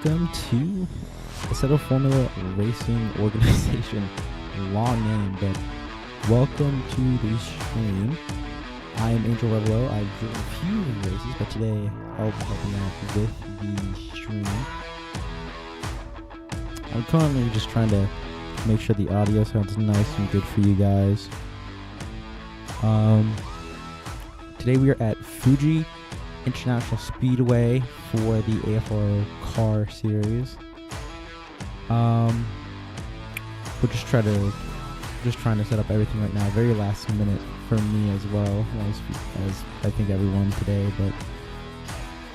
welcome to the Settle Formula Racing Organization. Long name, but welcome to the stream. I am Angel Revelo. I've driven a few races, but today I'll be helping out with the stream. I'm currently just trying to make sure the audio sounds nice and good for you guys. Today we are at Fuji International Speedway for the AFRO CAR series. We're just trying to set up everything right now. Very last minute for me as well, as I think everyone today. But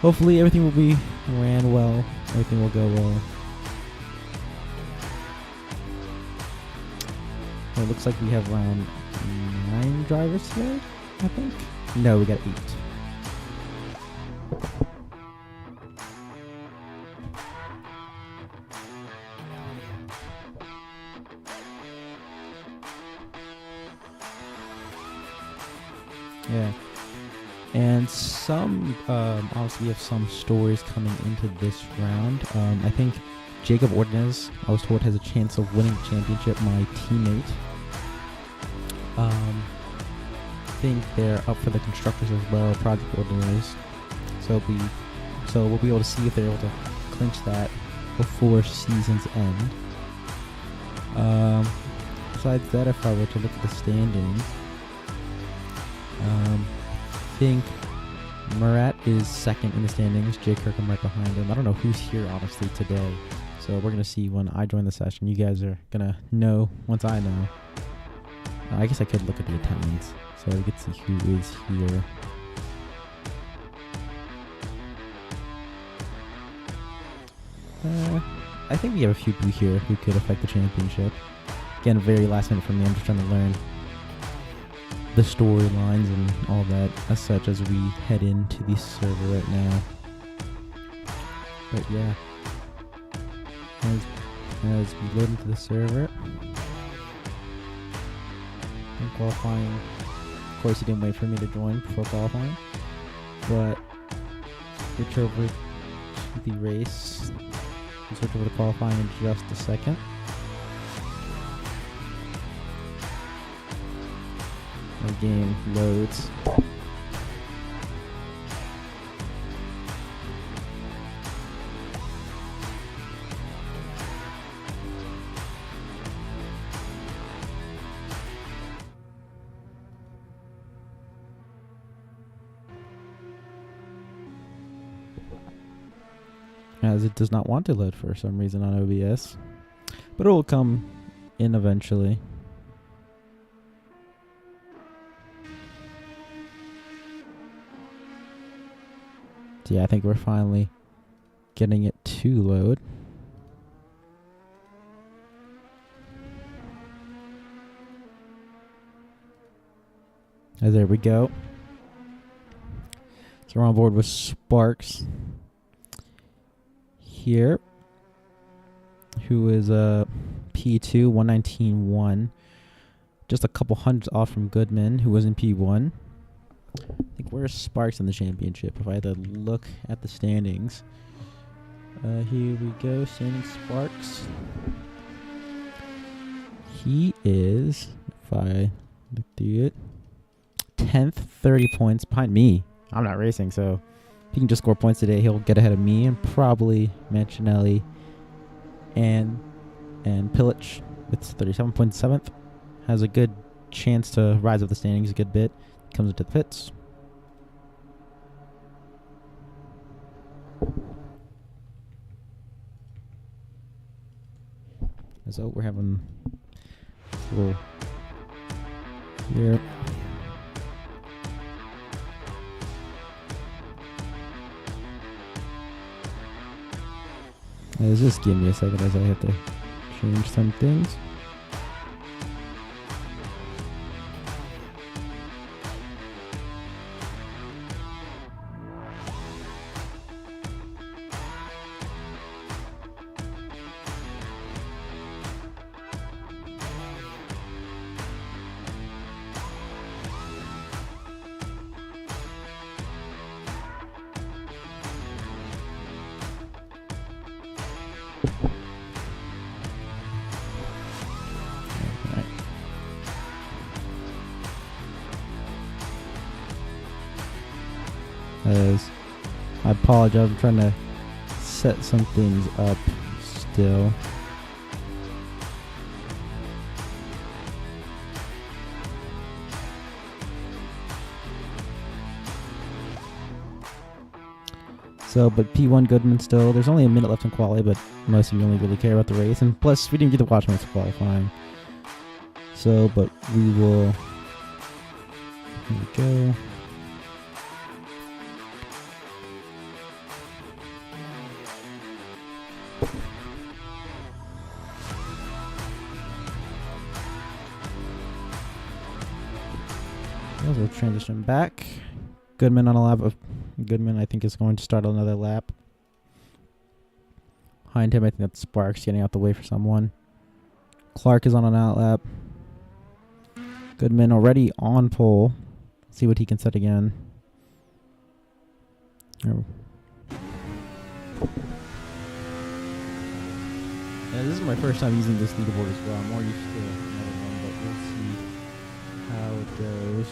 hopefully everything will be ran well. Everything will go well. Well, it looks like we have around 9 drivers today, I think. No, we got 8. Yeah, and some, obviously we have some stories coming into this round. I think Jacob Ordonez, I was told, has a chance of winning the championship, my teammate. I think they're up for the constructors as well, Project Ordonez. So we'll be able to see if they're able to clinch that before season's end. Besides that, if I were to look at the standings, I think Murat is second in the standings. Jay Kirkham right behind him. I don't know who's here honestly today, so we're gonna see when I join the session. You guys are gonna know once I know. I guess I could look at the attendance so we could see who is here. I think we have a few people here who could affect the championship. Again, very last minute for me. I'm just trying to learn the storylines and all that as such as we head into the server right now. But yeah, as we load into the server, in qualifying, of course he didn't wait for me to join before qualifying, but switch over to the race, switch over to qualifying in just a second. The game loads. As it does not want to load for some reason on OBS, but it will come in eventually. Yeah, I think we're finally getting it to load. There we go. So we're on board with Sparks here, who is P2, 119.1. Just a couple hundreds off from Goodman, who was in P1. I think where's Sparks in the championship? If I had to look at the standings, here we go. Standing Sparks. He is, if I look through it, 10th, 30 points behind me. I'm not racing, so if he can just score points today, he'll get ahead of me and probably Mancinelli and Pilic with 37.7th. Has a good chance to rise up the standings a good bit. Comes into the pits. So we're having a little here. Just give me a second as I have to change some things. As I apologize, I'm trying to set some things up still. So, but P1 Goodman still. There's only a minute left in quali, but most of you only really care about the race. And plus, we didn't get to watch most of qualifying. So, but we will. Here we go. We'll transition back. Goodman on a lap of Goodman, I think, is going to start another lap. Behind him, I think that's Sparks getting out the way for someone. Clark is on an out lap. Goodman already on pole. See what he can set again. Oh. Yeah, this is my first time using this leaderboard as well. I'm more used to another one, but we'll see how it goes.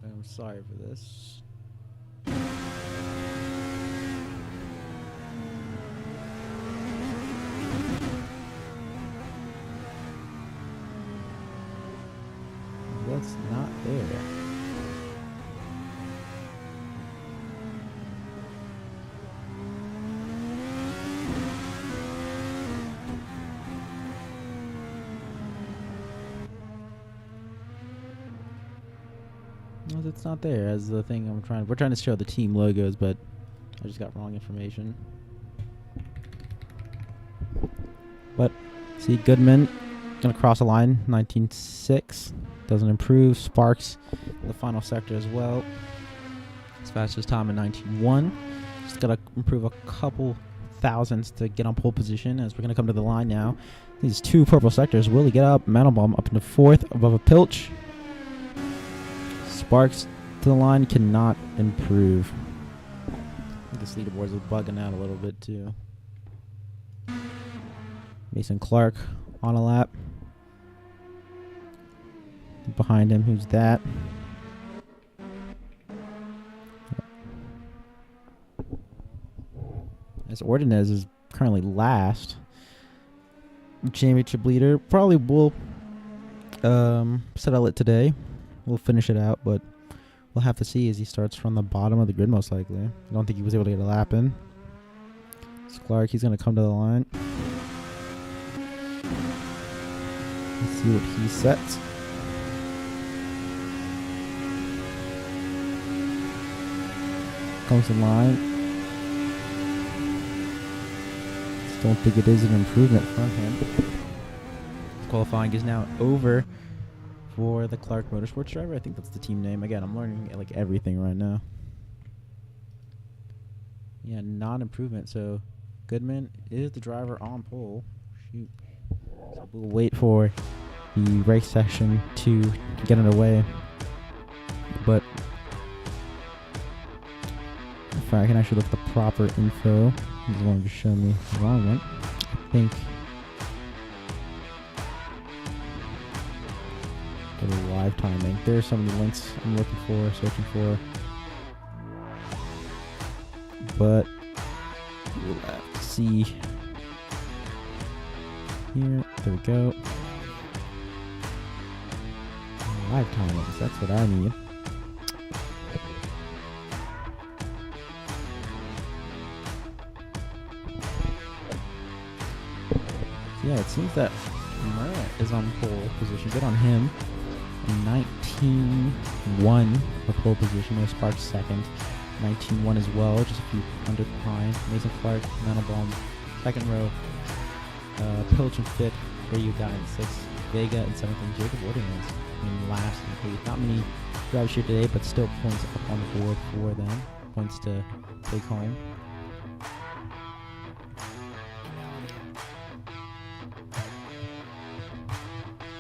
I'm sorry for this. That's not there. No, it's not there as the thing we're trying to show the team logos, but I just got wrong information. But see, Goodman gonna cross a line, 19.6. Doesn't improve. Sparks in the final sector as well. His fastest time in 19.1. Just gotta improve a couple thousandths to get on pole position as we're gonna come to the line now. These two purple sectors. Will he get up? Mandelbaum up into fourth above a Pilch. Sparks to the line, cannot improve. I think this leaderboard is bugging out a little bit too. Mason Clark on a lap. Behind him, who's that? As Ordonez is currently last. Championship leader. Probably will settle it today. We'll finish it out, but we'll have to see as he starts from the bottom of the grid most likely. I don't think he was able to get a lap in. It's Clark, he's going to come to the line. Let's see what he sets. Comes in line. Just don't think it is an improvement from him. Qualifying is now over for the Clark Motorsports driver. I think that's the team name. Again, I'm learning like everything right now. Yeah, non-improvement. So Goodman is the driver on pole. Shoot. So we'll wait for the race session to get underway. But if I can actually look at the proper info, he's going to show me the wrong one. I think for the live timing. There's some of the links I'm looking for, searching for. But we'll have to see here. There we go. Live timings, that's what I need. Yeah, it seems that Murray is on pole position. Good on him. 19.1 for pole position. No Sparks second. 19.1 as well, just a few hundred behind. Mason Clark, Mandelbaum, second row. Pilch in fifth. Ryu got in sixth. Vega in seventh. And Jacob Ordonez in last and eighth. Not many drivers here today, but still points up on the board for them. Points to take home.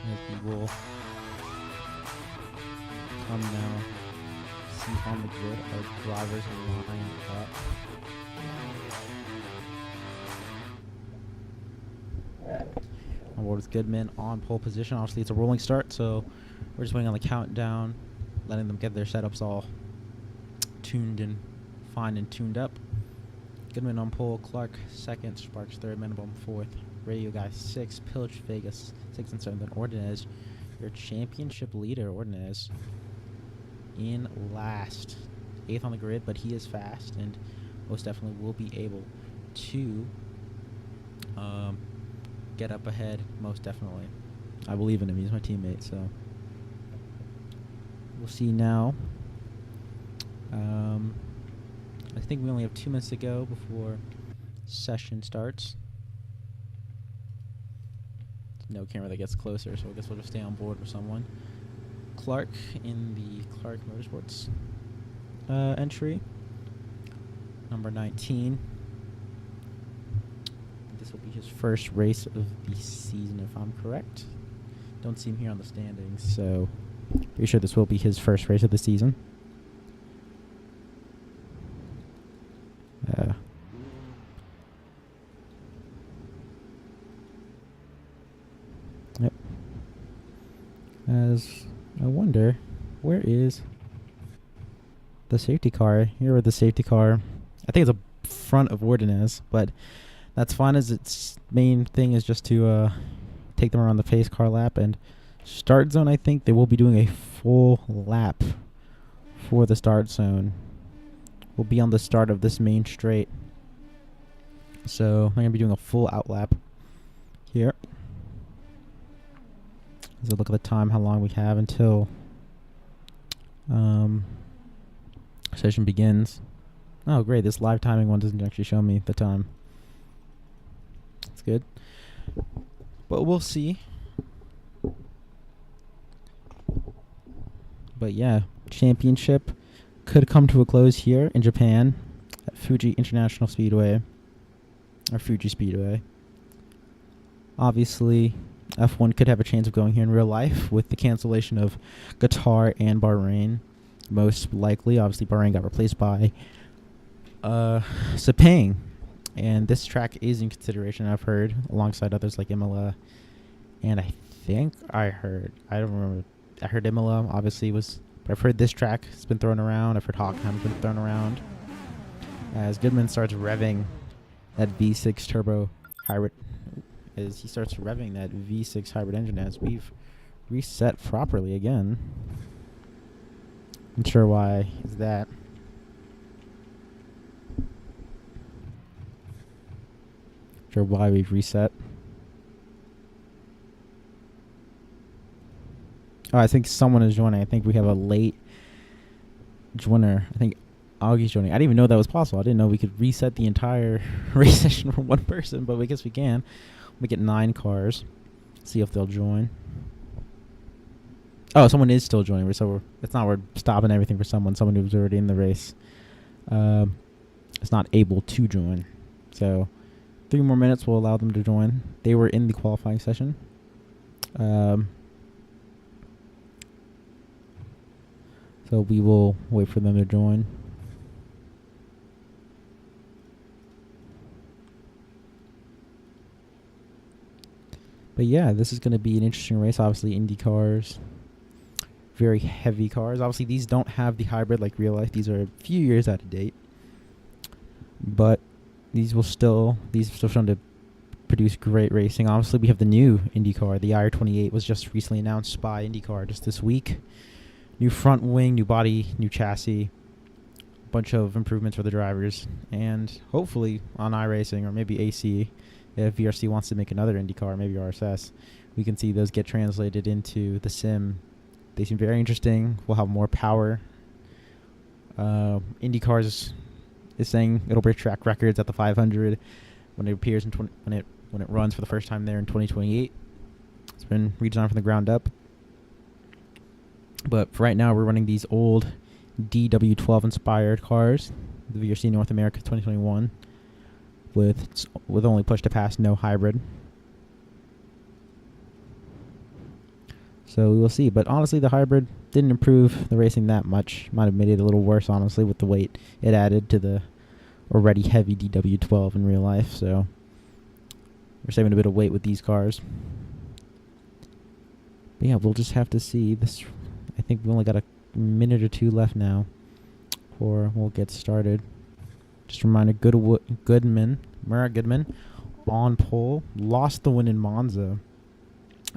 As we will come now, see on the grid our drivers lined up. On board with Goodman on pole position. Obviously, it's a rolling start, so we're just waiting on the countdown, letting them get their setups all tuned and fine and tuned up. Goodman on pole, Clark second, Sparks third, Mandelbaum fourth, Radio Guy sixth, Pilch, Vegas sixth and seventh, and Ordonez, your championship leader, Ordonez, in last. Eighth on the grid, but he is fast and most definitely will be able to get up ahead, most definitely. I believe in him. He's my teammate, so we'll see now. I think we only have 2 minutes to go before session starts. No camera that gets closer, so I guess we'll just stay on board with someone. Clark in the Clark Motorsports entry, number 19. This will be his first race of the season, if I'm correct. Don't see him here on the standings, so pretty sure this will be his first race of the season. Yep. As I wonder, where is the safety car? Here with the safety car. I think it's a front of Ordonez, but that's fine, as its main thing is just to take them around the pace car lap. And start zone, I think they will be doing a full lap for the start zone. We'll be on the start of this main straight. So I'm going to be doing a full out lap here. Let's look at the time, how long we have until session begins. Oh, great. This live timing one doesn't actually show me the time. That's good. But we'll see. But yeah, championship could come to a close here in Japan at Fuji International Speedway, or Fuji Speedway. Obviously, F1 could have a chance of going here in real life with the cancellation of Qatar and Bahrain. Most likely, obviously, Bahrain got replaced by Sepang, and this track is in consideration, I've heard, alongside others like Imola, and I think I don't remember, I heard Imola obviously was, but I've heard this track has been thrown around. I've heard Hockenheim's been thrown around. As Goodman starts revving that V6 turbo hybrid, as he starts revving that V6 hybrid engine, as we've reset properly again. Not sure why is that. Not sure why we've reset. Oh, I think someone is joining. I think we have a late joiner. I think Augie's joining. I didn't even know that was possible. I didn't know we could reset the entire race session for one person, but I guess we can. We get 9 cars. See if they'll join. Oh, someone is still joining. So it's not we're stopping everything for someone. Someone who's already in the race is not able to join. So 3 more minutes will allow them to join. They were in the qualifying session. So we will wait for them to join. But yeah, this is going to be an interesting race. Obviously, Indy cars, very heavy cars. Obviously, these don't have the hybrid like real life. These are a few years out of date. But these are still shown to produce great racing. Obviously, we have the new Indy car. The IR28 was just recently announced by IndyCar just this week. New front wing, new body, new chassis, bunch of improvements for the drivers, and hopefully on iRacing or maybe AC, if VRC wants to make another IndyCar, maybe RSS, we can see those get translated into the sim. They seem very interesting. We'll have more power. IndyCar is saying it'll break track records at the 500 when it appears in when it runs for the first time there in 2028. It's been redesigned from the ground up. But for right now, we're running these old DW12 inspired cars, the VRC North America 2021, with only push to pass, no hybrid. So we will see. But honestly, the hybrid didn't improve the racing that much. Might have made it a little worse, honestly, with the weight it added to the already heavy DW12 in real life. So we're saving a bit of weight with these cars. But yeah, we'll just have to see. This, I think we only got a minute or two left now, or we'll get started. Just a reminder, Murat Goodman, on pole, lost the win in Monza.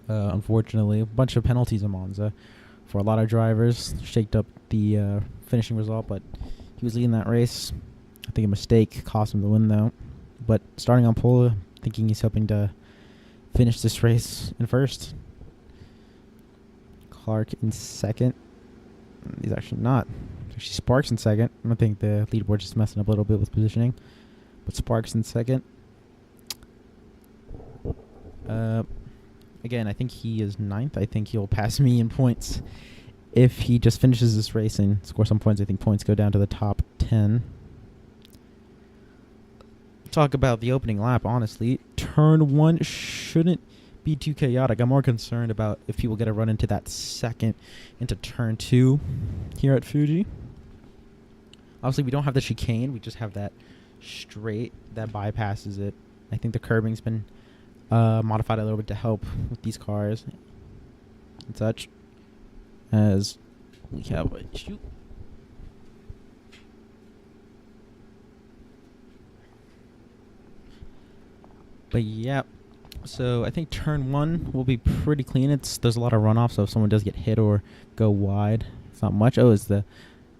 Unfortunately, a bunch of penalties in Monza for a lot of drivers, shaked up the finishing result, but he was leading that race. I think a mistake cost him the win, though. But starting on pole, thinking he's hoping to finish this race in first. Clark in second. He's actually not. Actually, Sparks in second. I think the leaderboard's just messing up a little bit with positioning. But Sparks in second. Again, I think he is ninth. I think he'll pass me in points if he just finishes this race and scores some points. I think points go down to the top 10. Talk about the opening lap, honestly. Turn 1 shouldn't be too chaotic. I'm more concerned about if people get a run into that second, into turn 2 here at Fuji. Obviously, we don't have the chicane. We just have that straight that bypasses it. I think the curbing's been modified a little bit to help with these cars and such, as we have a shoot. But yeah, so I think turn 1 will be pretty clean. There's a lot of runoff, so if someone does get hit or go wide, it's not much. Oh, as the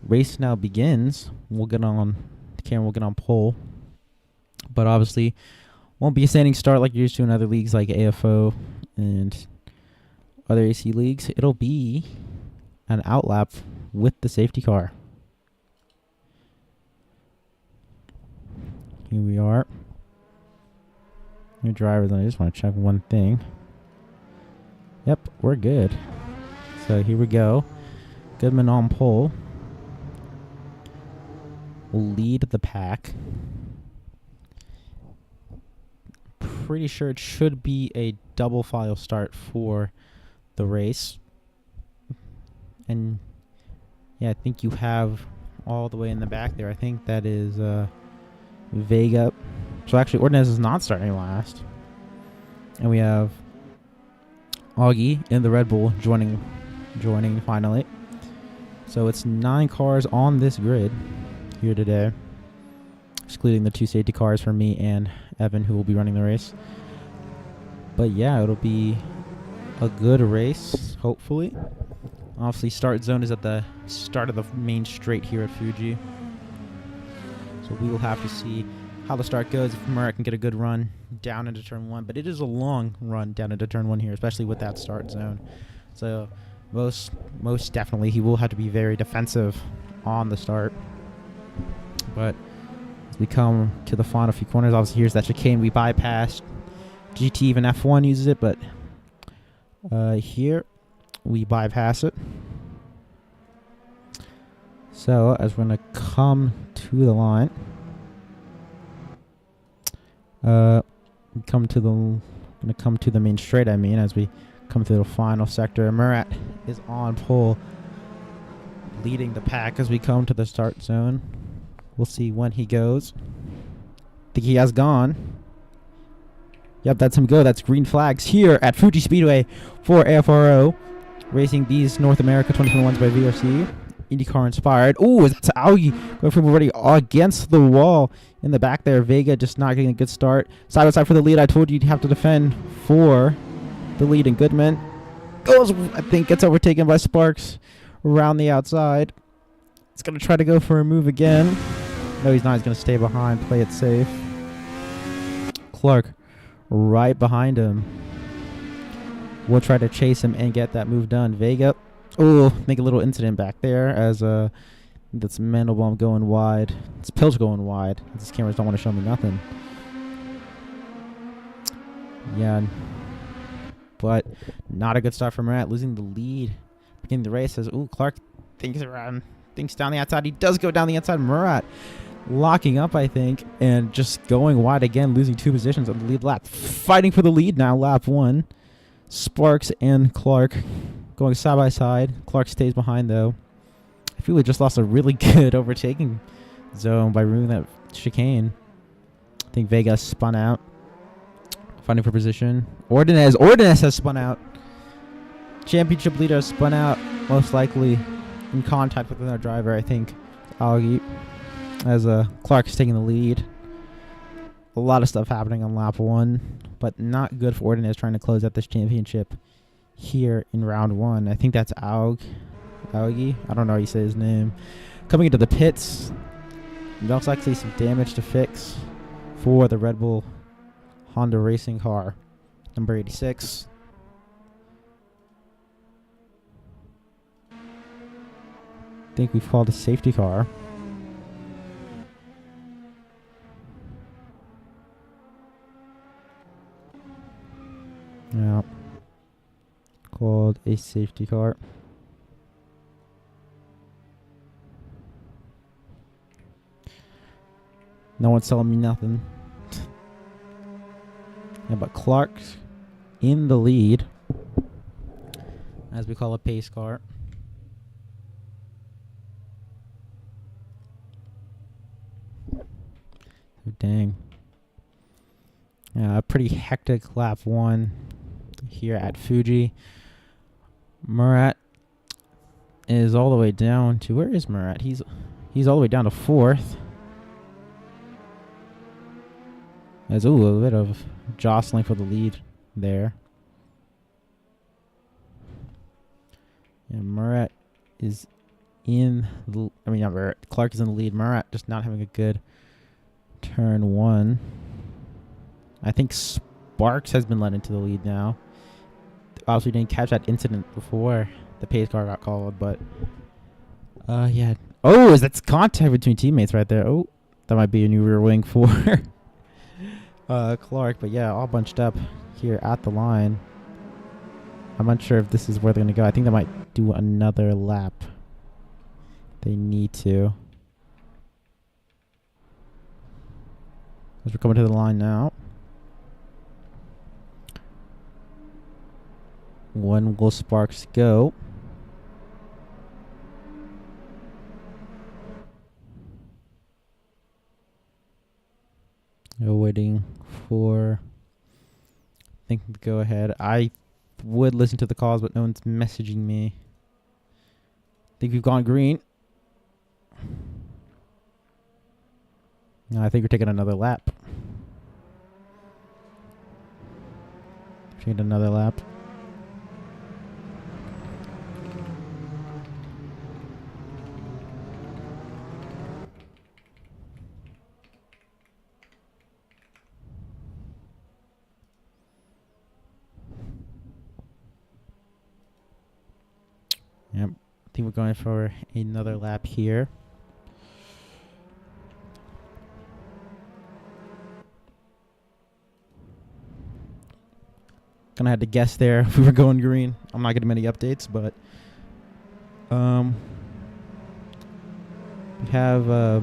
race now begins, we'll get on the camera, we'll get on pole. But obviously, won't be a standing start like you're used to in other leagues like AFO and other AC leagues. It'll be an outlap with the safety car. Here we are. New drivers, and I just want to check one thing. Yep, we're good. So here we go. Goodman on pole. Will lead the pack. Pretty sure it should be a double file start for the race. And yeah, I think you have all the way in the back there. I think that is Vega. So actually, Ordonez is not starting last. And we have Augie in the Red Bull joining finally. So it's 9 cars on this grid here today, excluding the 2 safety cars for me and Evan, who will be running the race. But yeah, it'll be a good race, hopefully. Obviously, start zone is at the start of the main straight here at Fuji. So we will have to see how the start goes, if Murat can get a good run down into turn 1. But it is a long run down into turn 1 here, especially with that start zone. So most definitely he will have to be very defensive on the start. But as we come to the final few corners, obviously here's that chicane we bypassed. GT, even F1 uses it, but here we bypass it. So as we're gonna come to the line, gonna come to the main straight. I mean, as we come to the final sector, Murat is on pole, leading the pack as we come to the start zone. We'll see when he goes. I think he has gone. Yep, that's him go. That's green flags here at Fuji Speedway for AFRO, racing these North America 2021s by VRC. IndyCar inspired. Ooh, that's Augie going from already against the wall in the back there. Vega just not getting a good start. Side by side for the lead. I told you you'd have to defend for the lead. And Goodman goes, I think, gets overtaken by Sparks around the outside. It's going to try to go for a move again. No, he's not. He's going to stay behind, play it safe. Clark right behind him. We'll try to chase him and get that move done. Vega. Oh, make a little incident back there as that's Mandelbaum going wide. It's Pilch going wide. These cameras don't want to show me nothing. Yeah, but not a good start from Murat, losing the lead. Beginning the race as Clark thinks down the outside. He does go down the outside. Murat locking up, I think, and just going wide again, losing 2 positions on the lead lap. Fighting for the lead now, lap 1. Sparks and Clark going side by side. Clark stays behind, though. I feel we just lost a really good overtaking zone by removing that chicane. I think Vega spun out. Fighting for position. Ordonez has spun out. championship leader spun out, most likely in contact with another driver. I think Augie, as Clark is taking the lead. A lot of stuff happening on lap 1, but not good for Ordonez trying to close out this championship here in round 1. I think that's Augie. I don't know how you say his name. Coming into the pits. Most likely some damage to fix for the Red Bull Honda racing car, number 86. I think we've called a safety car. Yeah. Called a safety car. No one's telling me nothing. Yeah, but Clark's in the lead, as we call a pace car. Dang. Yeah, a pretty hectic lap 1 here at Fuji. Murat is all the way down to, where is Murat? He's all the way down to 4th. There's a little bit of jostling for the lead there. And Murat is in the, not Murat. Clark is in the lead. Murat just not having a good turn 1. I think Sparks has been led into the lead now. Obviously didn't catch that incident before the pace car got called, but yeah. Oh, that's contact between teammates right there. Oh, that might be a new rear wing for Clark, but yeah, all bunched up here at the line. I'm not sure if this is where they're going to go. I think they might do another lap. They need to. As we're coming to the line now. When will Sparks go? We're waiting for, I think, to go ahead. I would listen to the calls, but no one's messaging me. I think we've gone green. No, I think we're taking another lap. Taking another lap. Yep, I think we're going for another lap here. Gonna have to guess there if we were going green. I'm not getting many updates, but we have the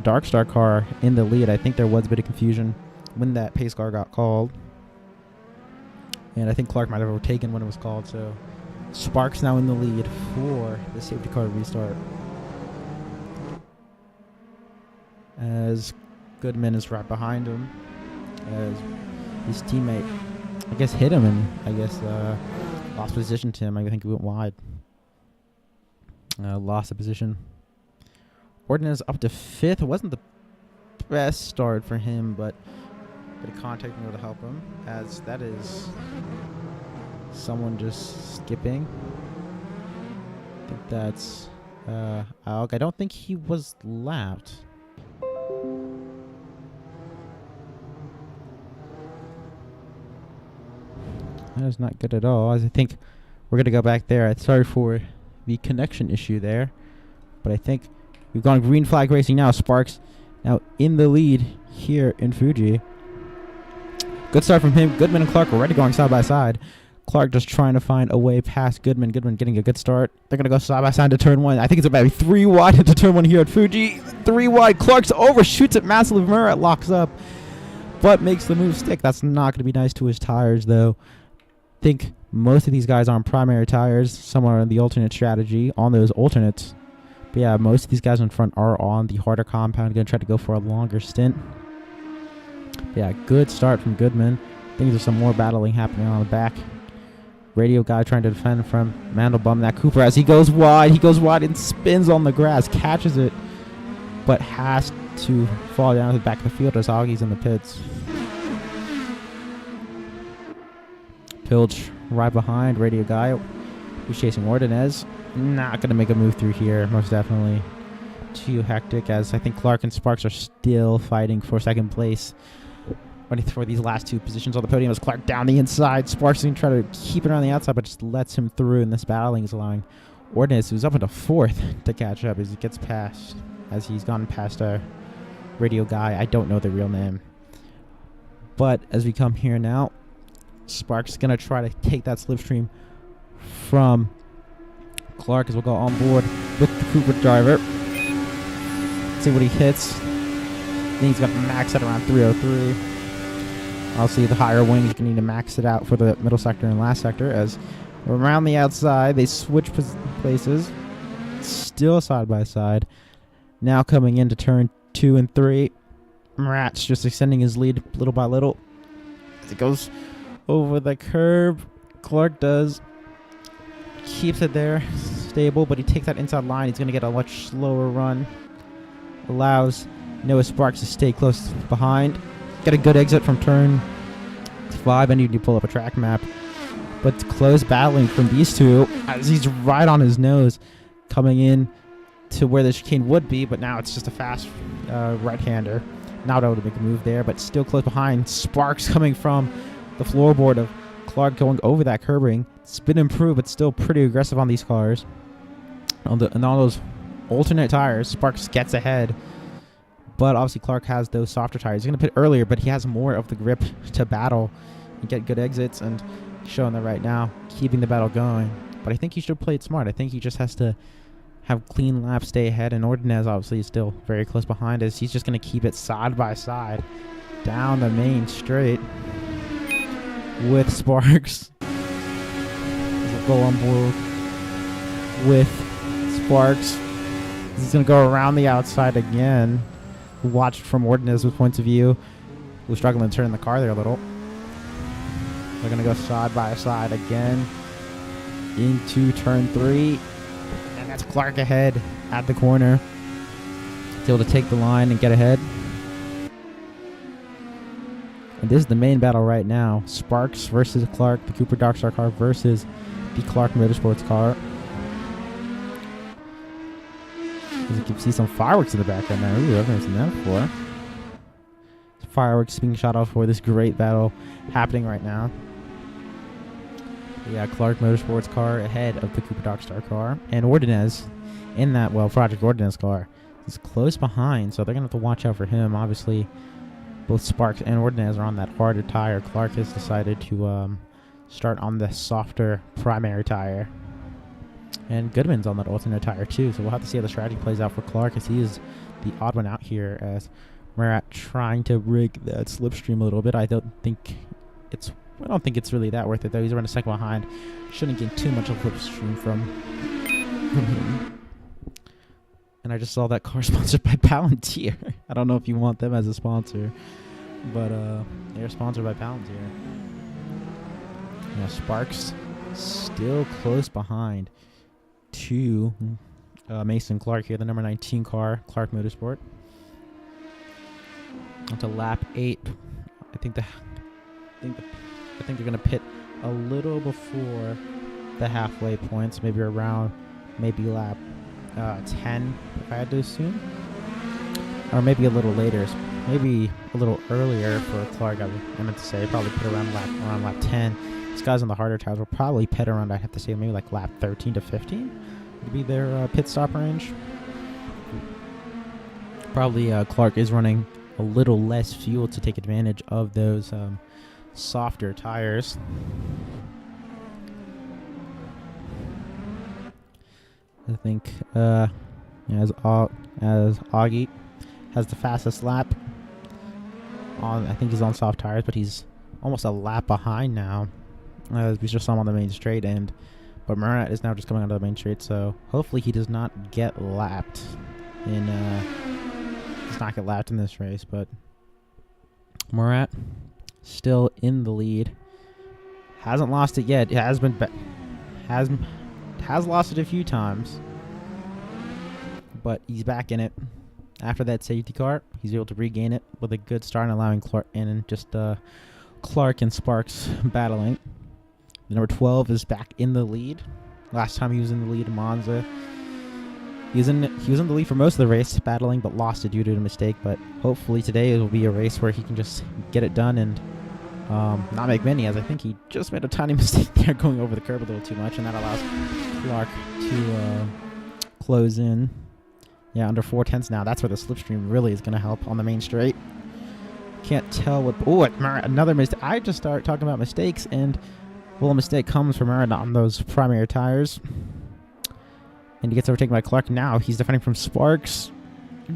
Dark Star car in the lead. I think there was a bit of confusion when that pace car got called, and I think Clark might have overtaken when it was called. So Sparks now in the lead for the safety car restart, as Goodman is right behind him, as his teammate, I guess, hit him and I guess lost position to him. I think he went wide. Lost the position. Ordonez up to 5th. It wasn't the best start for him, but a bit of contact in order to help him, as that is someone just skipping. I think that's Alg. I don't think he was lapped. That is not good at all. As I think we're going to go back there. Sorry for the connection issue there, but I think we've gone green flag racing now. Sparks now in the lead here in Fuji. Good start from him. Goodman and Clark already going side by side. Clark just trying to find a way past Goodman. Goodman getting a good start. They're going to go side by side to turn 1. I think it's about 3 wide into turn 1 here at Fuji. 3 wide. Clark's overshoots it massively. Murat locks up, but makes the move stick. That's not going to be nice to his tires, though. I think most of these guys are on primary tires. Some are on the alternate strategy on those alternates. But yeah, most of these guys in front are on the harder compound. Going to try to go for a longer stint. But yeah, good start from Goodman. I think there's some more battling happening on the back Radio Guy trying to defend from Mandelbaum. That Cooper, as he goes wide and spins on the grass, catches it, but has to fall down to the back of the field as Augie's in the pits. Pilch right behind Radio Guy, who's chasing Ordonez. Not going to make a move through here, most definitely. Too hectic, as I think Clark and Sparks are still fighting for second place. Running for these last two positions on the podium as Clark down the inside. Sparks going to try to keep it on the outside, but just lets him through, and this battling is allowing Ordonez, who's up into fourth, to catch up as he gets past, as he's gone past a Radio Guy. I don't know the real name. But as we come here now, Sparks is going to try to take that slipstream from Clark as we'll go on board with the Cooper driver. See what he hits. I think he's got to max at around 303. Obviously, the higher wings, you're going to need to max it out for the middle sector and last sector. As around the outside, they switch places. Still side by side. Now coming into turn 2 and 3. Murat's just extending his lead little by little. As it goes over the curb, Clark does. Keeps it there, stable, but he takes that inside line. He's going to get a much slower run. Allows Noah Sparks to stay close behind. Get a good exit from turn 5. I need to pull up a track map. But close battling from these two as he's right on his nose coming in to where the chicane would be, but now it's just a fast right-hander. Not able to make a move there, but still close behind. Sparks coming from the floorboard of Clark going over that curbing. Spin improved, but still pretty aggressive on these cars. And all those alternate tires, Sparks gets ahead. But obviously Clark has those softer tires. He's going to pit earlier, but he has more of the grip to battle and get good exits, and showing that right now, keeping the battle going. But I think he should play it smart. I think he just has to have clean laps, stay ahead, and Ordonez obviously is still very close behind us. He's just going to keep it side by side down the main straight with Sparks. We'll go on board with Sparks. He's going to go around the outside again. Watch from Ordonez's points of view. We're struggling to turn the car there a little. They're going to go side by side again into turn 3. And that's Clark ahead at the corner. He's able to take the line and get ahead. And this is the main battle right now. Sparks versus Clark, the Cooper Darkstar car versus the Clark Motorsports car. As you can see some fireworks in the background now. Ooh, I've never seen that before. Fireworks being shot off for this great battle happening right now. Yeah, Clark Motorsports car ahead of the Cooper Darkstar car. And Ordonez in that, well, Project Ordonez car is close behind, so they're going to have to watch out for him. Obviously, both Sparks and Ordonez are on that harder tire. Clark has decided to start on the softer primary tire. And Goodman's on that alternate tire too, so we'll have to see how the strategy plays out for Clark, as he is the odd one out here, as Murat trying to rig that slipstream a little bit. I don't think it's really that worth it though. He's running a second behind. Shouldn't get too much of a slipstream from him. And I just saw that car sponsored by Palantir. I don't know if you want them as a sponsor, but they're sponsored by Palantir. Yeah, Sparks still close behind to Mason Clark here, the number 19 car, Clark Motorsport. Onto lap 8. I think they're gonna pit a little before the halfway points, maybe around lap 10, if I had to assume, or maybe a little later, maybe a little earlier for Clark. I meant to say probably pit around lap 10. These guys on the harder tires will probably pit around, I'd have to say, maybe like lap 13 to 15 would be their pit stop range. Probably Clark is running a little less fuel to take advantage of those softer tires. I think as Augie has the fastest lap on, I think he's on soft tires, but he's almost a lap behind now. We just saw him on the main straight, but Murat is now just coming onto the main straight, so hopefully he does not get lapped in this race. But Murat still in the lead, Hasn't lost it yet. It has been has lost it a few times, but he's back in it. After that safety car, he's able to regain it with a good start and allowing Clark in, and just Clark and Sparks battling. The number 12 is back in the lead. Last time he was in the lead, Monza. He was in the lead for most of the race, battling, but lost it due to a mistake. But hopefully today it will be a race where he can just get it done and not make many, as I think he just made a tiny mistake there going over the curb a little too much, and that allows Clark to close in. Yeah, under 4/10 now. That's where the slipstream really is going to help on the main straight. Can't tell what... Oh, another mistake. I just start talking about mistakes, and well, a mistake comes from Aaron on those primary tires. And he gets overtaken by Clark. Now he's defending from Sparks.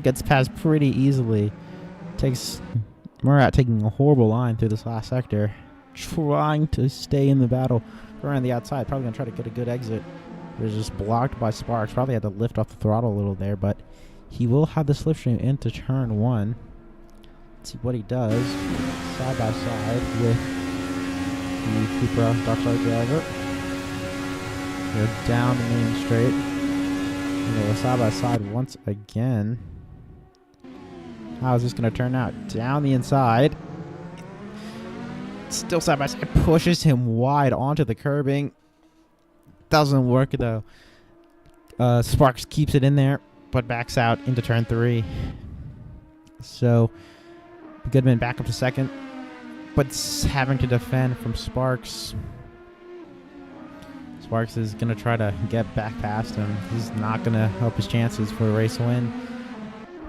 Gets past pretty easily. Takes Murat taking a horrible line through this last sector. Trying to stay in the battle around the outside. Probably going to try to get a good exit. It was just blocked by Sparks. Probably had to lift off the throttle a little there. But he will have the slipstream into turn 1. Let's see what he does. Side by side with the Cupra Dark Side driver. They're down the main straight. Go side by side once again. How is this going to turn out? Down the inside. Still side by side. Pushes him wide onto the curbing. Doesn't work though. Sparks keeps it in there, but backs out into turn 3. So Goodman back up to second, but having to defend from Sparks. Sparks is going to try to get back past him. This is not going to help his chances for a race win,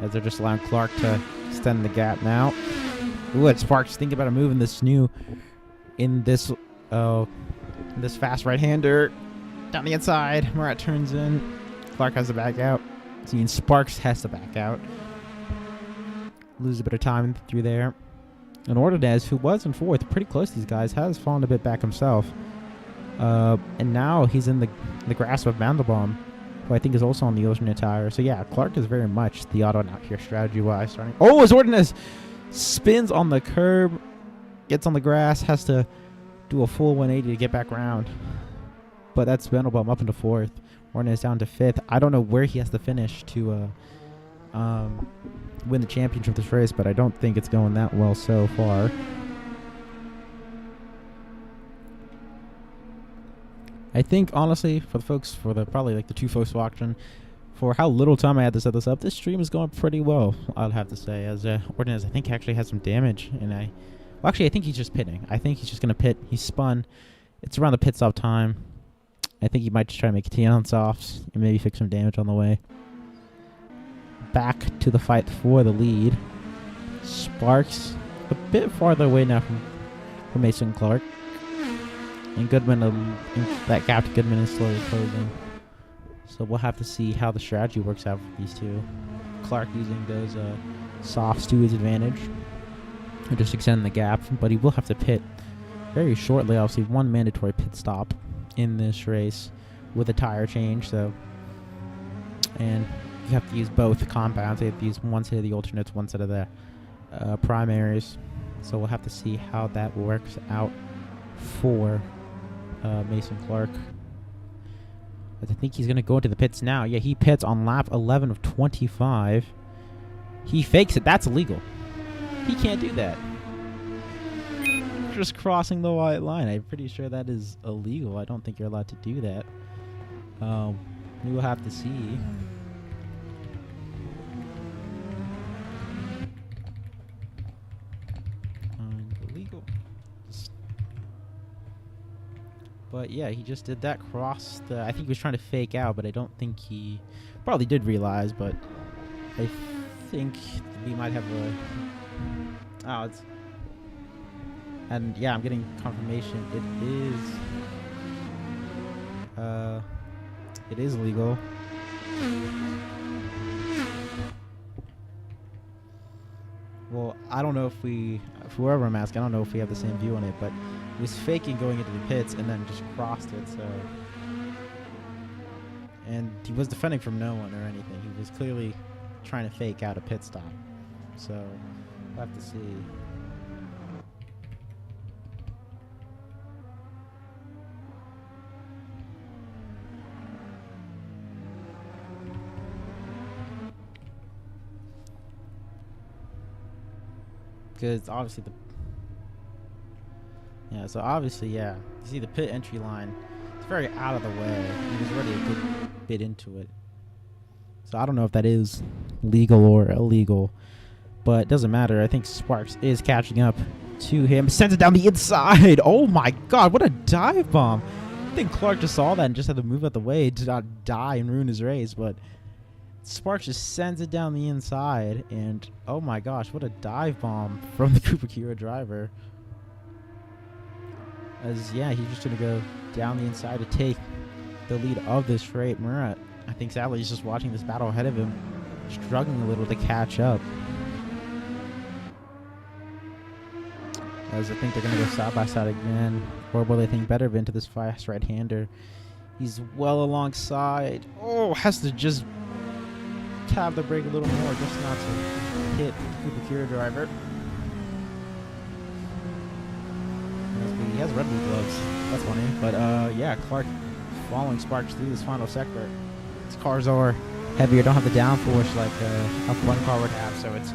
as they're just allowing Clark to extend the gap now. Ooh, and Sparks thinking about a move in this this fast right-hander. Down the inside, Murat turns in. Clark has to back out. Seeing Sparks has to back out. Lose a bit of time through there. And Ordonez, who was in 4th, pretty close to these guys, has fallen a bit back himself. And now he's in the grasp of Mandelbaum, who I think is also on the alternate tire. So yeah, Clark is very much the auto out here strategy-wise. Starting. Oh, as Ordonez spins on the curb, gets on the grass, has to do a full 180 to get back around. But that's Mandelbaum up into 4th. Ordonez down to 5th. I don't know where he has to finish to win the championship of this race, but I don't think it's going that well so far. I think, honestly, for the folks, probably like the 2 folks watching, for how little time I had to set this up, this stream is going pretty well, I'll have to say. As Ordonez, I think, actually has some damage, and I think he's just pitting. I think he's just going to pit. He's spun. It's around the pit stop time. I think he might just try to make a T on softs and maybe fix some damage on the way. Back to the fight for the lead. Sparks a bit farther away now from Mason Clark. And Goodman, that gap to Goodman is slowly closing. So we'll have to see how the strategy works out for these two. Clark using those softs to his advantage. And just extend the gap, but he will have to pit very shortly. Obviously, 1 mandatory pit stop in this race with a tire change. So, and you have to use both compounds. You have to use one set of the alternates, one set of the primaries. So we'll have to see how that works out for Mason Clark. But I think he's going to go into the pits now. Yeah, he pits on lap 11 of 25. He fakes it. That's illegal. He can't do that. Just crossing the white line. I'm pretty sure that is illegal. I don't think you're allowed to do that. We will have to see. Illegal. But yeah, he just did that cross the... I think he was trying to fake out, but I don't think he... Probably did realize, but I think we might have a... Oh, it's... And yeah, I'm getting confirmation. It is legal. Well, I don't know if we, whoever I'm asking, I don't know if we have the same view on it, but he was faking going into the pits and then just crossed it, so. And he was defending from no one or anything. He was clearly trying to fake out a pit stop. So, we'll have to see. because obviously so obviously, you see the pit entry line, it's very out of the way. He was already a good bit into it. So I don't know if that is legal or illegal, but it doesn't matter. I think Sparks is catching up to him. Sends it down the inside. Oh my god, what a dive bomb. I think Clark just saw that and just had to move out the way to not die and ruin his race, but Sparks just sends it down the inside, and oh my gosh, what a dive bomb from the Cooper Kira driver. As he's just going to go down the inside to take the lead of this race. Murat, I think sadly, he's just watching this battle ahead of him, struggling a little to catch up. As I think they're going to go side by side again. Or will they think better of into this fast right-hander? He's well alongside. Oh, has to just tap the brake a little more just not to hit the Cooper Kira driver. He has Red Bull gloves. That's funny. But Clark following Sparks through this final sector. His cars are heavier, don't have the downforce like a fun car would have, so it's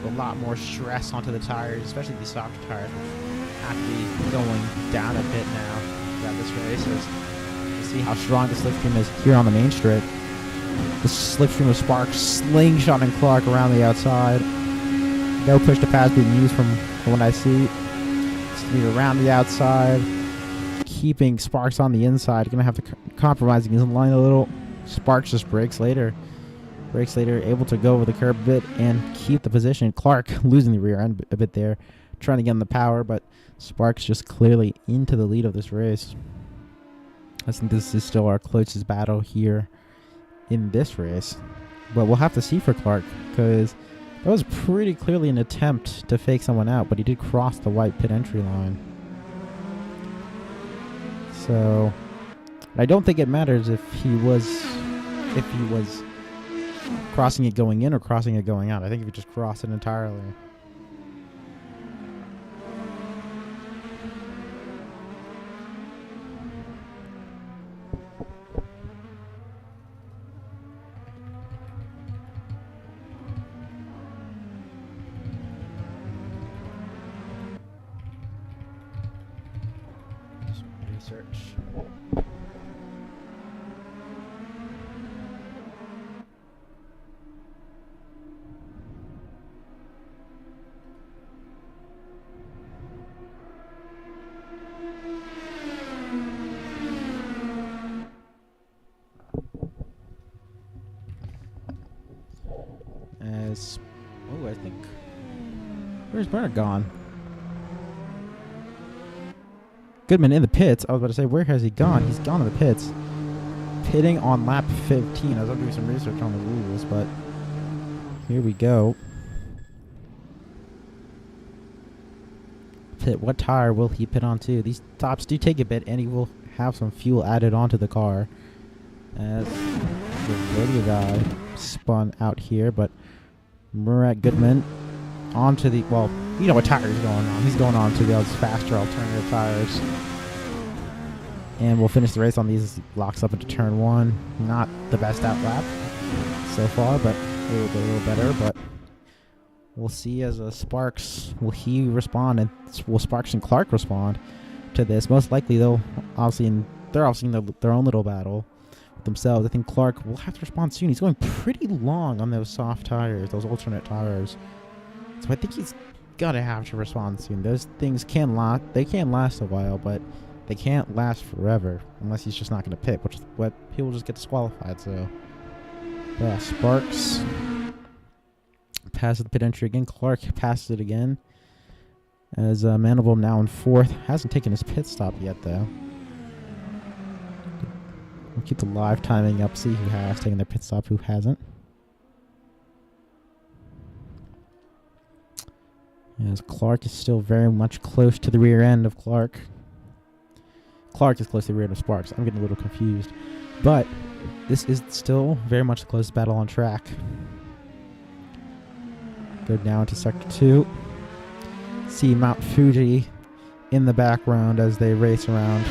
a lot more stress onto the tires, especially these softer tires, which have to be going down a bit now throughout this race. You see how strong the slipstream is here on the main strip. The slipstream of Sparks slingshotting Clark around the outside. No push to pass being used from what I see. Around the outside, keeping Sparks on the inside. Gonna have to compromising his line a little. Sparks just brakes later, able to go over the curb a bit and keep the position. Clark losing the rear end a bit there, trying to get in the power, but Sparks just clearly into the lead of this race. I think this is still our closest battle here in this race, but we'll have to see for Clark, because that was pretty clearly an attempt to fake someone out, but he did cross the white pit entry line. So I don't think it matters if he was crossing it going in or crossing it going out. I think if he just crossed it entirely. Research. I think, where's Bernard gone? Goodman in the pits. I was about to say, where has he gone? He's gone in the pits. Pitting on lap 15. I was doing some research on the rules, but here we go. Pit. What tire will he pit onto? These tops do take a bit, and he will have some fuel added onto the car. As the radio guy spun out here, but Murat Goodman onto the, well, you know what tire he's going on. He's going on to those faster alternative tires. And we'll finish the race on these. Locks up into turn one. Not the best out lap so far, but a little better. But we'll see as Sparks, will he respond, and will Sparks and Clark respond to this? Most likely they're obviously in their own little battle with themselves. I think Clark will have to respond soon. He's going pretty long on those soft tires, those alternate tires. So I think he's gonna have to respond soon. Those things can last. They can last a while, but they can't last forever unless he's just not gonna pit, which is what he will just get disqualified. So yeah, Sparks passes the pit entry again. Clark passes it again. As Mandelbaum now in fourth. Hasn't taken his pit stop yet though. We'll keep the live timing up. See who has taken their pit stop, who hasn't. As Clark is still very much close to the rear end of Clark. Clark is close to the rear end of Sparks. I'm getting a little confused. But this is still very much the closest battle on track. Go down to sector 2. See Mount Fuji in the background as they race around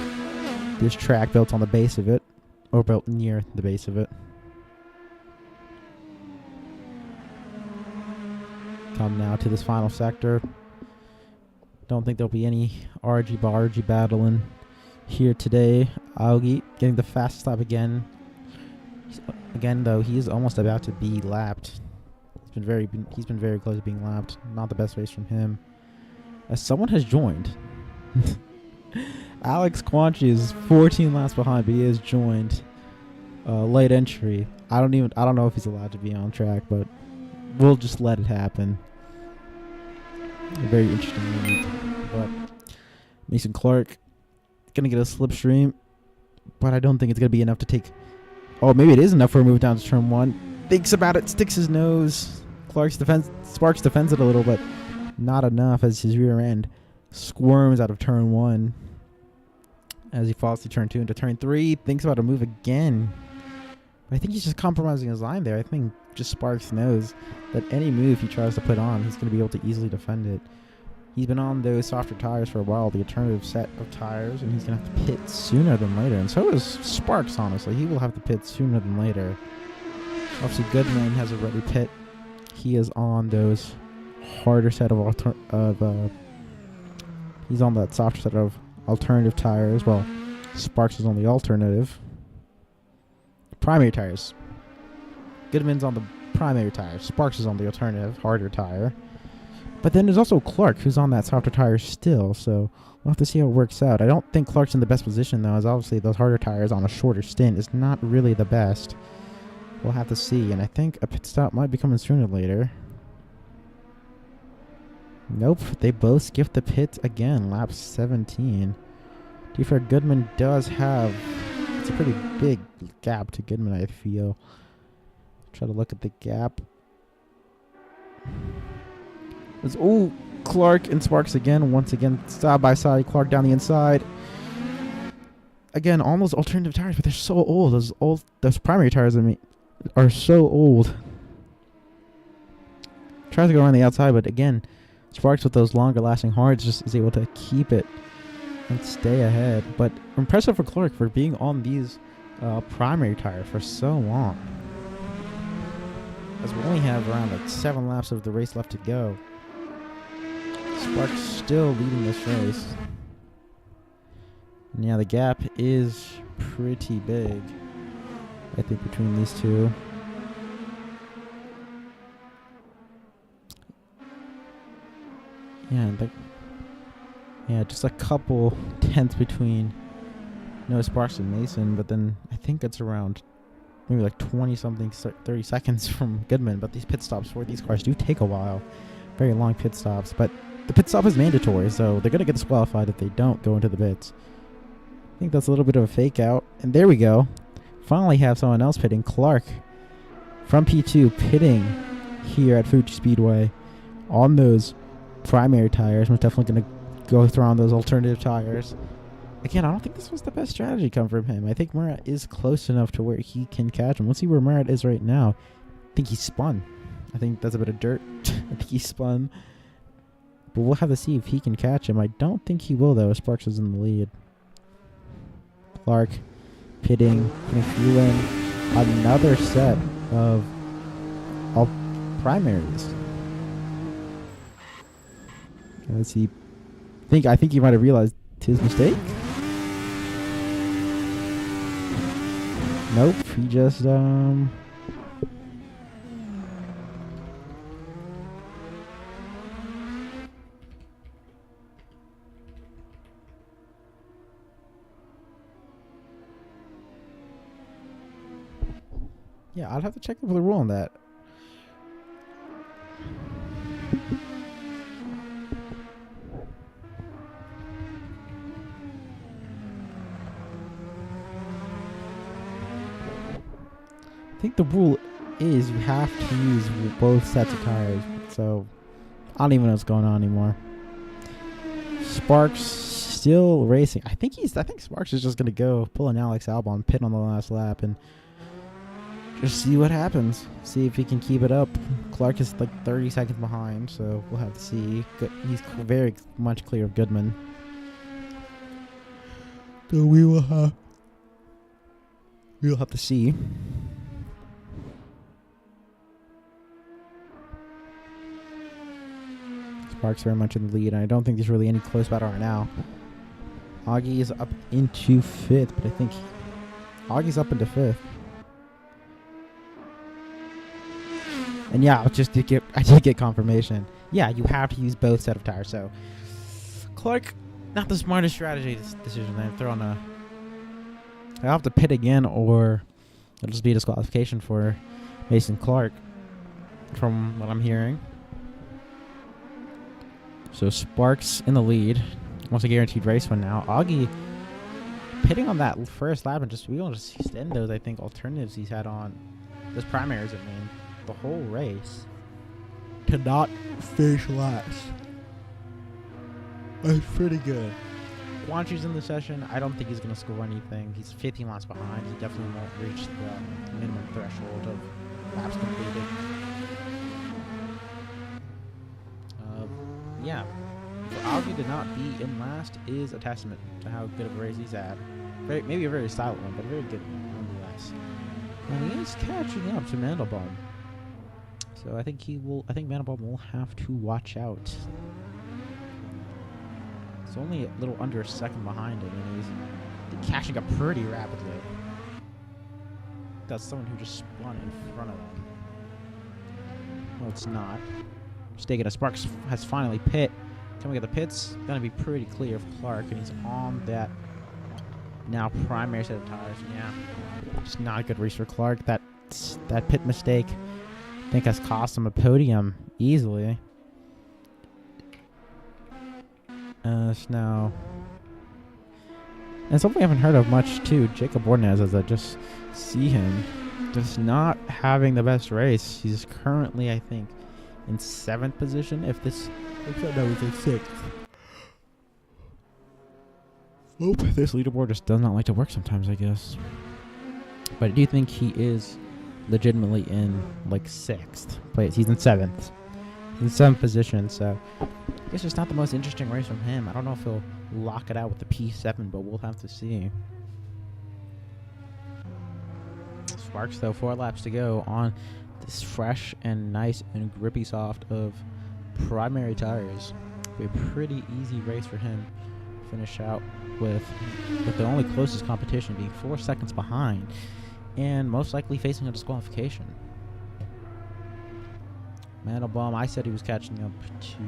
this track built on the base of it, or built near the base of it. come now to this final sector. Don't think there'll be any RG battling here today. Augie getting the fast lap again. Again, though, he is almost about to be lapped. He's been very close to being lapped. Not the best race from him. As someone has joined. Alex Quanchi is 14 laps behind, but he has joined. Late entry. I don't know if he's allowed to be on track, but we'll just let it happen. A very interesting moment. But Mason Clark gonna get a slipstream, but I don't think it's gonna be enough to take. Oh, maybe it is enough for a move down to turn 1. Thinks about it, sticks his nose. Sparks defends it a little, but not enough as his rear end squirms out of turn 1. As he falls to turn 2 into turn 3, thinks about a move again. But I think he's just compromising his line there. I think just Sparks knows that any move he tries to put on, he's going to be able to easily defend it. He's been on those softer tires for a while, the alternative set of tires, and he's going to have to pit sooner than later. And so is Sparks, honestly. He will have to pit sooner than later. Obviously, Goodman has a ready pit. He is on those harder set of he's on that softer set of alternative tires. Well, Sparks is on the alternative. Primary tires. Goodman's on the primary tire. Sparks is on the alternative, harder tire. But then there's also Clark, who's on that softer tire still, so we'll have to see how it works out. I don't think Clark's in the best position, though, as obviously those harder tires on a shorter stint is not really the best. We'll have to see, and I think a pit stop might be coming sooner or later. Nope, they both skipped the pit again, lap 17. To be fair, Goodman does have... It's a pretty big gap to Goodman, I feel. Try to look at the gap. Oh, Clark and Sparks again. Once again, side by side. Clark down the inside. Again, almost alternative tires, but they're so old. Those primary tires, I mean, are so old. Tries to go around the outside, but again, Sparks with those longer lasting hards just is able to keep it and stay ahead. But impressive for Clark for being on these primary tires for so long. As we only have around like 7 laps of the race left to go. Sparks still leading this race. And yeah, the gap is pretty big, I think, between these two. Yeah, just a couple tenths between Sparks and Mason, but then I think it's around maybe like 20-something, 30 seconds from Goodman. But these pit stops for these cars do take a while. Very long pit stops, but the pit stop is mandatory, so they're going to get disqualified if they don't go into the pits. I think that's a little bit of a fake out. And there we go. Finally have someone else pitting. Clark from P2 pitting here at Fuji Speedway on those primary tires. We're definitely going to go through on those alternative tires. Again, I don't think this was the best strategy come from him. I think Murat is close enough to where he can catch him. Let's see where Murat is right now. I think he spun. I think that's a bit of dirt. I think he spun. But we'll have to see if he can catch him. I don't think he will, though. Sparks is in the lead. Clark pitting, putting fuel in. Another set of all primaries. Let's see. I think he might have realized his mistake. Nope. He just yeah, I'd have to check the rule on that. I think the rule is you have to use both sets of tires. So I don't even know what's going on anymore. Sparks still racing. I think Sparks is just gonna go pull an Alex Albon, pit on the last lap, and just see what happens. See if he can keep it up. Clark is like 30 seconds behind, so we'll have to see. He's very much clear of Goodman. So we will have to see. Sparks very much in the lead, and I don't think there's really any close battle right now. Augie is up into 5th, but I think Augie's up into 5th. And yeah, I did get confirmation. Yeah, you have to use both set of tires. So Clark, not the smartest strategy decision there. I'll have to pit again, or it'll just be a disqualification for Mason Clark, from what I'm hearing. So Sparks in the lead. Almost a guaranteed race win now. Augie pitting on that first lap and we will just extend those, I think, alternatives he's had on those primaries, I mean, the whole race to not finish last. That's pretty good. Guanchi's in the session. I don't think he's going to score anything. He's 15 laps behind. He definitely won't reach the minimum threshold of laps completed. Yeah. For Augie to not be in last is a testament to how good of a race he's had. Maybe a very silent one, but a very good one nonetheless. And he is catching up to Mandelbaum. So I think Mandelbaum will have to watch out. It's only a little under a second behind him, and he's catching up pretty rapidly. That's someone who just spun in front of him. No, it's not. Mistaken. Sparks has finally pit. Coming at the pits, gonna be pretty clear of Clark, and he's on that now primary set of tires. Yeah, just not a good race for Clark. That pit mistake, I think, has cost him a podium easily. Now, and something I haven't heard of much too, Jacob Ordonez, as I just see him just not having the best race. He's currently, I think, in 7th position. No, he's in 6th. Nope, this leaderboard just does not like to work sometimes, I guess. But I do think he is legitimately in, like, 6th place. He's in 7th. He's in 7th position, so I guess it's not the most interesting race from him. I don't know if he'll lock it out with the P7, but we'll have to see. Sparks, though, 4 laps to go on this fresh and nice and grippy soft of primary tires. It'll be a pretty easy race for him to finish out with the only closest competition being 4 seconds behind, and most likely facing a disqualification. Mandelbaum, I said he was catching up to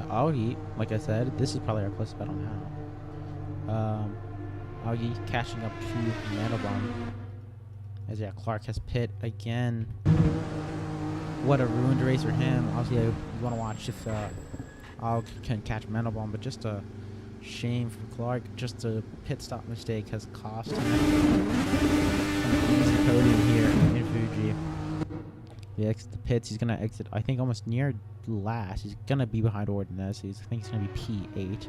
Augie. Like I said, this is probably our closest battle now. Augie catching up to Mandelbaum. As Clark has pit again. What a ruined race for him. Obviously, you want to watch if Augie can catch Mandelbaum, but just a shame for Clark. Just a pit stop mistake has cost him an easy podium here in Fuji. He exits the pits. He's going to exit, I think, almost near last. He's going to be behind Ordonez. I think he's going to be P8.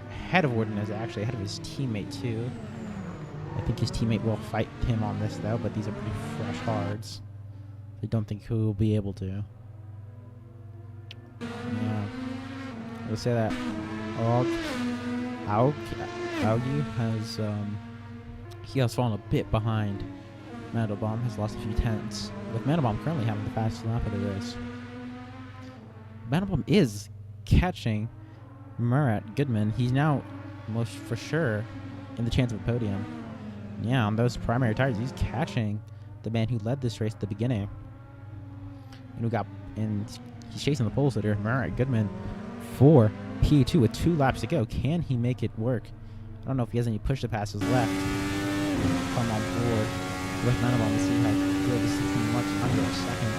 Ahead of Ordonez, actually, ahead of his teammate, too. I think his teammate will fight him on this, though, but these are pretty fresh hards. I don't think he will be able to. Yeah. Let's say that Augie has he has fallen a bit behind Mandelbaum, has lost a few tenths, with Mandelbaum currently having the fastest lap of the race. Mandelbaum is catching Murat Goodman. He's now most for sure in the chance of a podium. Yeah, on those primary tires, he's catching the man who led this race at the beginning. And he's chasing the pole sitter, Murat Goodman, for P2 with 2 laps to go. Can he make it work? I don't know if he has any push to passes left. Come on board with Mandelbaum to see how good this is much under a second.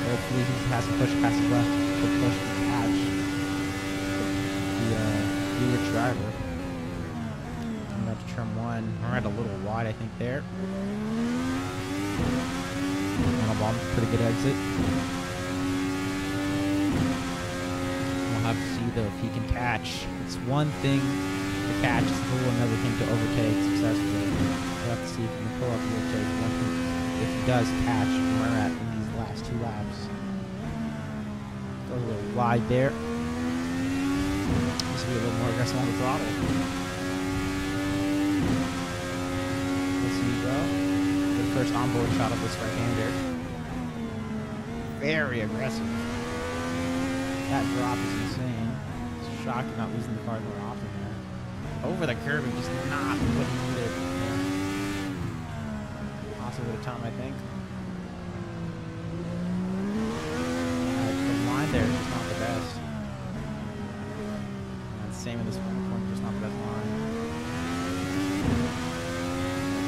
Hopefully he has some push passes left to push to catch the Rich driver. Coming up to turn 1. Murat a little wide, I think, there. Mandelbaum, pretty good exit. We'll have to see, though, if he can catch. It's one thing to catch, it's a little another thing to overtake successfully. We'll have to see if he can pull up the overtake. If he does catch Murat in these last 2 laps. Go a little wide there. Needs to be a little more aggressive on the throttle. you go. The first onboard shot of this right-hander. Very aggressive. That drop is insane. It's shocking not losing the car more often there. Over the curb and just not what he needed. Also with a time, I think. The line there is just not the best. And same in this point, just not the best line.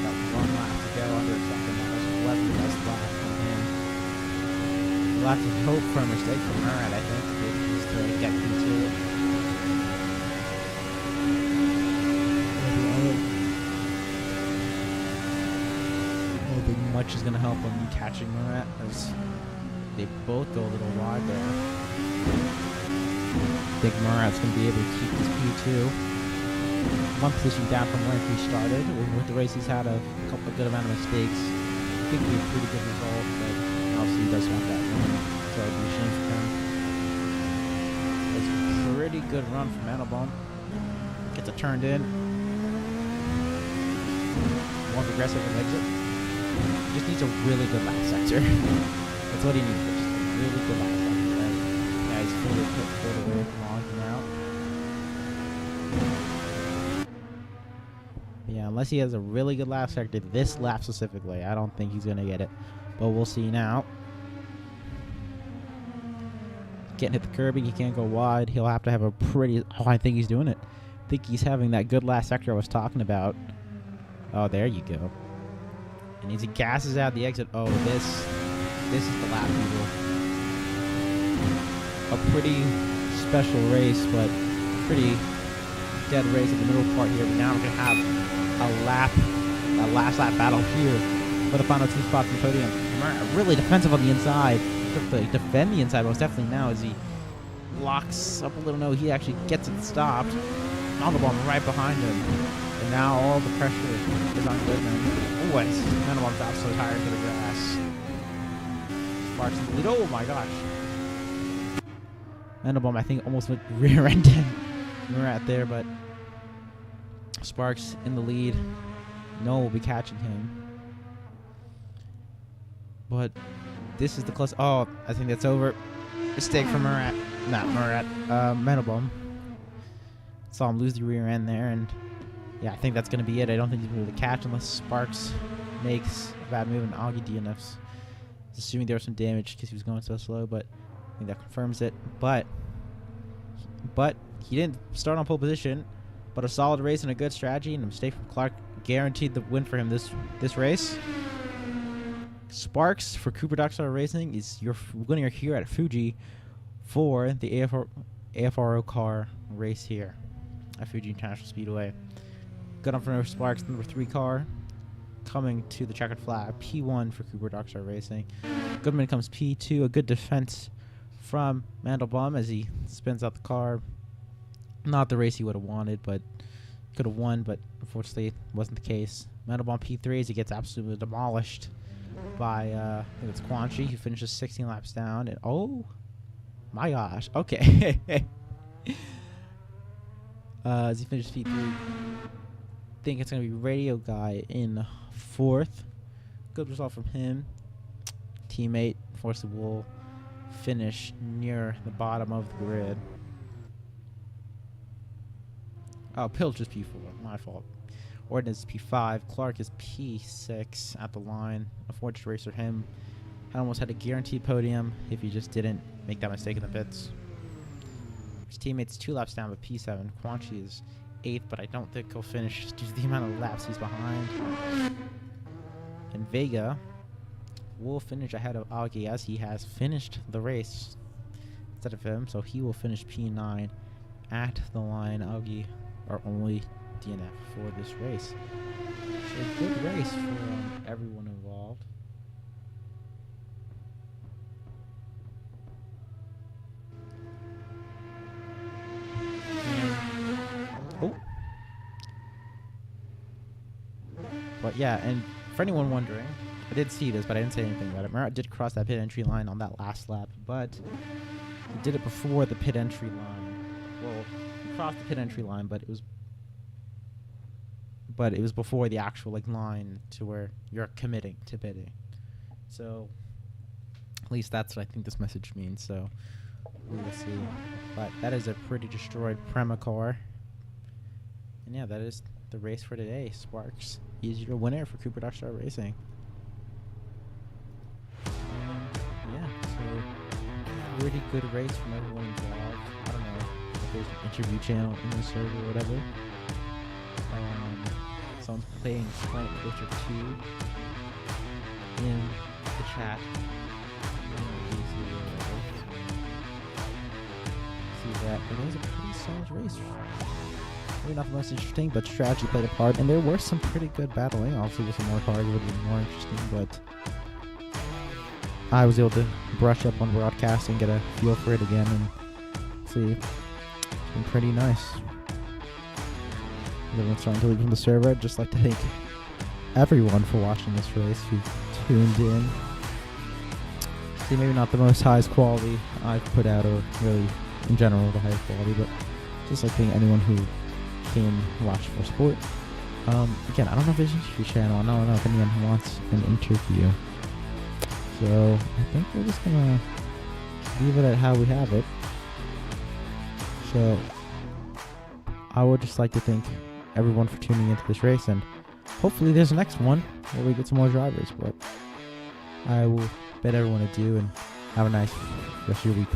Got one lap to go under something that was 11 best lap from him. We'll have to hope for a mistake from Murad, I think, if he's to get P2. I don't think much is going to help him catching Murad, as they both go a little wide there. I think Murad's going to be able to keep this P2. One position down from where he started. With the race, he's had a good amount of mistakes. I think it'll be a pretty good result, but obviously he does want that win. So it'll be a shame for him. It's a pretty good run from Mandelbaum. Gets it turned in. More aggressive and exit. Just needs a really good lap sector. That's what he needs. Just a really good lap sector. Right? Yeah, he's fully away from logging out. Yeah, unless he has a really good lap sector, this lap specifically, I don't think he's going to get it. But we'll see now. Getting hit the curbing, he can't go wide. He'll have to have a pretty... Oh, I think he's doing it. I think he's having that good last sector I was talking about. Oh, there you go. And as he gasses out the exit... Oh, this is the lap, people. A pretty special race, but pretty dead race in the middle part here. But now we're going to have a last lap battle here for the final 2 spots in the podium. Really defensive on the inside. To defend the inside most definitely now as he locks up a little. No, he actually gets it stopped. Mandelbaum right behind him. And now all the pressure is on Goodman. Oh, and Mandelbaum's absolutely tired to the grass. Sparks in the lead. Oh my gosh. Mandelbaum, I think, almost went rear-ended Murat there, but Sparks in the lead. No will be catching him. But this is the close. Oh, I think that's over. Mistake from Murat. Not Murat. Mandelbaum. Saw him lose the rear end there, and yeah, I think that's going to be it. I don't think he's going to be able to catch unless Sparks makes a bad move, and Augie DNFs. Assuming there was some damage because he was going so slow, but I think that confirms it. But he didn't start on pole position, but a solid race and a good strategy, and a mistake from Clark guaranteed the win for him this race. Sparks for Cooper Dockstar Racing is your winner here at Fuji for the AFRO car race here at Fuji International Speedway. Good on for Sparks, number 3 car, coming to the checkered flag. P1 for Cooper Dockstar Racing. Goodman comes P2. A good defense from Mandelbaum as he spins out the car. Not the race he would have wanted, but could have won, but unfortunately wasn't the case. Mandelbaum P3 as he gets absolutely demolished by I think it's Quanchi, who finishes 16 laps down. And oh my gosh, okay. As he finishes P3, I think it's gonna be Radio Guy in 4th. Good result from him. Teammate, unfortunately, will finish near the bottom of the grid. Oh, Pilch is P4, my fault. Ordonez is P5. Clark is P6 at the line. A fortunate race for him. I almost had a guaranteed podium if he just didn't make that mistake in the pits. His teammate's 2 laps down, but P7. Quanchi is 8th, but I don't think he'll finish due to the amount of laps he's behind. And Vega will finish ahead of Augie as he has finished the race instead of him, so he will finish P9 at the line. Augie our only DNF for this race. So a good race for everyone involved. Oh. But yeah, and for anyone wondering, I did see this, but I didn't say anything about it. Murat did cross that pit entry line on that last lap, but he did it before the pit entry line. Well, he crossed the pit entry line, but it was but it was before the actual like line to where you're committing to bidding. So at least that's what I think this message means. So we will see. But that is a pretty destroyed Prema car. And yeah, that is the race for today. Sparks, he's your winner for Cooper Star Racing. Yeah, so pretty good race from everyone involved. I don't know if there's an interview channel in the server or whatever. Someone's playing Planet Coaster 2 in the chat. See that, but it was a pretty solid race. Maybe not the most interesting, but strategy played a part, and there were some pretty good battling. Obviously, with some more cars, it would be more interesting, but I was able to brush up on broadcasting, get a feel for it again, and see. It's been pretty nice. Everyone's starting to leave from the server. I'd just like to thank everyone for watching this race who tuned in. See, maybe not the most highest quality I've put out, or really in general the highest quality, but just like thank anyone who came to watch for sport. Again, I don't know if there's an interview channel. I don't know if anyone wants an interview. So I think we're just gonna leave it at how we have it. So I would just like to thank everyone for tuning into this race, and hopefully there's a next one where we get some more drivers. But I will bid everyone adieu and have a nice rest of your week.